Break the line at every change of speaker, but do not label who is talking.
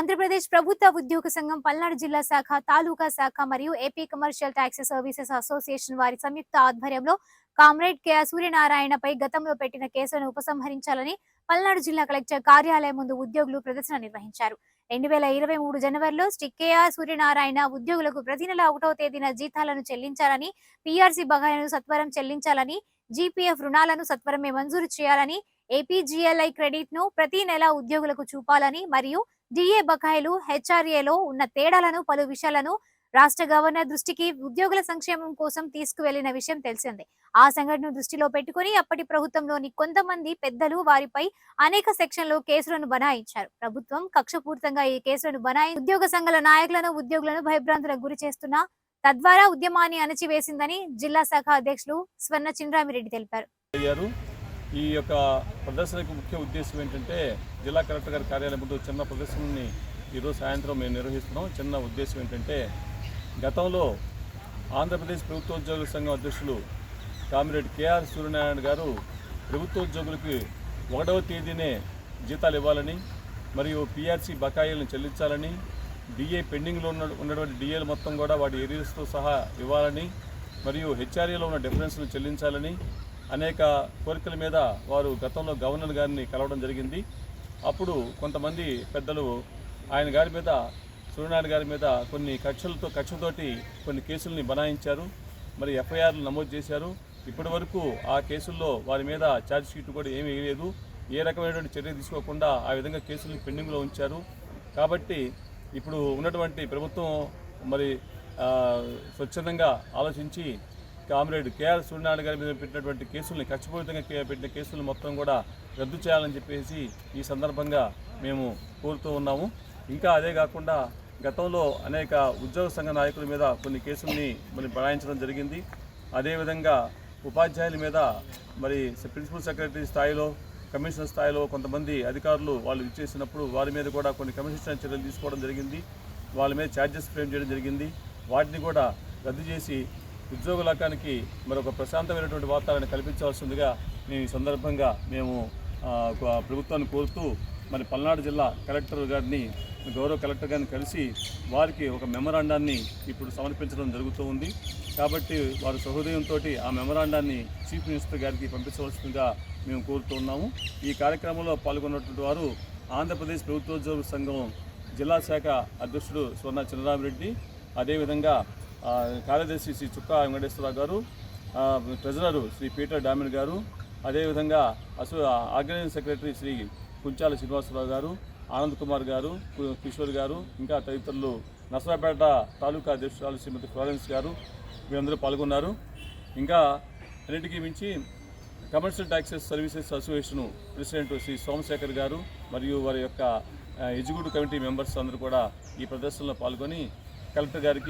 ఆంధ్రప్రదేశ్ ప్రభుత్వ ఉద్యోగ సంఘం పల్నాడు జిల్లా శాఖ, తాలూకా శాఖ మరియు AP commercial taxi services association వారి సంయుక్త ఆధ్వర్యంలో కామ్రేడ్ కె సూర్యనారాయణపై గతంలో పెట్టిన కేసులను ఉపసంహరించాలని పల్నాడు జిల్లా కలెక్టర్ కార్యాలయం ముందు ఉద్యోగులు ప్రదర్శన నిర్వహించారు. 2023 జనవరిలో శ్రీ కె.ఆర్. సూర్యనారాయణ ఉద్యోగులకు ప్రతి నెల 1వ తేదీన జీతాలను చెల్లించాలని, పీఆర్సీ బకాయిలను సత్వరం చెల్లించాలని, జీపీఎఫ్ రుణాలను సత్వరమే మంజూరు చేయాలని, ఏపీజీఎల్ఐ క్రెడిట్ ను ప్రతి నెల ఉద్యోగులకు చూపాలని మరియు డిఏ బకాయిలు, హెచ్ఆర్ఏలో ఉన్న తేడాలను, పలు విషయాలను రాష్ట్ర గవర్నర్ దృష్టికి ఉద్యోగుల సంక్షేమం కోసం తీసుకువెళ్లిన విషయం తెలిసిందే. ఆ సంఘటనను దృష్టిలో పెట్టుకుని అప్పటి ప్రభుత్వంలోని కొంతమంది పెద్దలు వారిపై అనేక సెక్షన్లో కేసులను బనాయించారు. ప్రభుత్వం కక్షపూరితంగా ఈ కేసులను బనాయి ఉద్యోగ సంఘాల నాయకులను, ఉద్యోగులను భయభ్రాంతులకు గురి చేస్తున్నా తద్వారా ఉద్యమాన్ని అణచివేసిందని జిల్లా శాఖ అధ్యక్షులు స్వర్ణ చినరామిరెడ్డి తెలిపారు.
ఈ యొక్క ప్రదర్శనకు ముఖ్య ఉద్దేశం ఏంటంటే జిల్లా కలెక్టర్ గారి కార్యాలయం ముందు చిన్న ప్రదర్శనని ఈరోజు సాయంత్రం మేము నిర్వహిస్తున్నాం. చిన్న ఉద్దేశం ఏంటంటే గతంలో ఆంధ్రప్రదేశ్ ప్రభుత్వోద్యోగుల సంఘం అధ్యక్షులు కామ్రేడ్ కె.ఆర్. సూర్యనారాయణ గారు ప్రభుత్వోద్యోగులకి 1వ తేదీనే జీతాలు ఇవ్వాలని మరియు పీఆర్సీ బకాయిలను చెల్లించాలని, డిఏ పెండింగ్లో ఉన్నటువంటి డిఏలు మొత్తం కూడా వాటి ఏరియాస్తో సహా ఇవ్వాలని మరియు హెచ్ఆర్ఏలో ఉన్న డిఫరెన్స్ను చెల్లించాలని అనేక కోరికల మీద వారు గతంలో గవర్నర్ గారిని కలవడం జరిగింది. అప్పుడు కొంతమంది పెద్దలు ఆయన గారి మీద, సూర్యనారాయణ గారి మీద కొన్ని కక్షతోటి కొన్ని కేసుల్ని బనాయించారు. మరి ఎఫ్ఐఆర్లు నమోదు చేశారు. ఇప్పటి వరకు ఆ కేసుల్లో వారి మీద ఛార్జ్ షీట్ కూడా ఏమీ వేయలేదు. ఏ రకమైనటువంటి చర్య తీసుకోకుండా ఆ విధంగా కేసుల్ని పెండింగ్లో ఉంచారు. కాబట్టి ఇప్పుడు ఉన్నటువంటి ప్రభుత్వం మరి స్వచ్ఛందంగా ఆలోచించి కామ్రేడ్ కె.ఆర్. సూర్యనారాయణ గారి మీద పెట్టినటువంటి కేసుల్ని, కక్షపూరితంగా పెట్టిన కేసులను మొత్తం కూడా రద్దు చేయాలని చెప్పేసి ఈ సందర్భంగా మేము కోరుతూ ఉన్నాము. ఇంకా అదే కాకుండా గతంలో అనేక ఉద్యోగ సంఘ నాయకుల మీద కొన్ని కేసుల్ని మరి బనాయించడం జరిగింది. అదేవిధంగా ఉపాధ్యాయుల మీద మరి ప్రిన్సిపల్ సెక్రటరీ స్థాయిలో, కమిషనర్ స్థాయిలో కొంతమంది అధికారులు వాళ్ళు ఇచ్చేసినప్పుడు వారి మీద కూడా కొన్ని కమిషన్ చర్యలు తీసుకోవడం జరిగింది. వాళ్ళ మీద ఛార్జెస్ ఫ్రేమ్ చేయడం జరిగింది. వాటిని కూడా రద్దు చేసి ఉద్యోగ లోకానికి మరొక ప్రశాంతమైనటువంటి వాతావరణాన్ని కల్పించవలసిందిగా మేము ఈ సందర్భంగా మేము ప్రభుత్వాన్ని కోరుతూ మరి పల్నాడు జిల్లా కలెక్టర్ గారిని, గౌరవ కలెక్టర్ గారిని కలిసి వారికి ఒక మెమరాండాన్ని ఇప్పుడు సమర్పించడం జరుగుతూ ఉంది. కాబట్టి వారు సహృదయంతో ఆ మెమరాండాన్ని చీఫ్ మినిస్టర్ గారికి పంపించవలసిందిగా మేము కోరుతున్నాము. ఈ కార్యక్రమంలో పాల్గొన్నటువంటి వారు ఆంధ్రప్రదేశ్ ప్రభుత్వోద్యోగ సంఘం జిల్లా శాఖ అధ్యక్షుడు స్వర్ణ చినరామిరెడ్డి, అదేవిధంగా కార్యదర్శి శ్రీ చుక్కా వెంకటేశ్వరరావు గారు, ట్రెజరరు శ్రీ పీటర్ డామిన్ గారు, అదేవిధంగా ఆర్గనైజింగ్ సెక్రటరీ శ్రీ కుంచాల శ్రీనివాసరావు గారు, ఆనంద్ కుమార్ గారు, కిషోర్ గారు, ఇంకా తదితరులు, నసరాపేట తాలూకా అధ్యక్షురాలు శ్రీమతి ఫ్లోరెన్స్ గారు వీరందరూ పాల్గొన్నారు. ఇంకా అన్నిటికీ మించి commercial taxes services association president Shri Somashekar గారు మరియు వారి యొక్క ఎగ్జిక్యూటివ్ కమిటీ మెంబర్స్ అందరూ కూడా ఈ ప్రదర్శనలో పాల్గొని కలెక్టర్ గారికి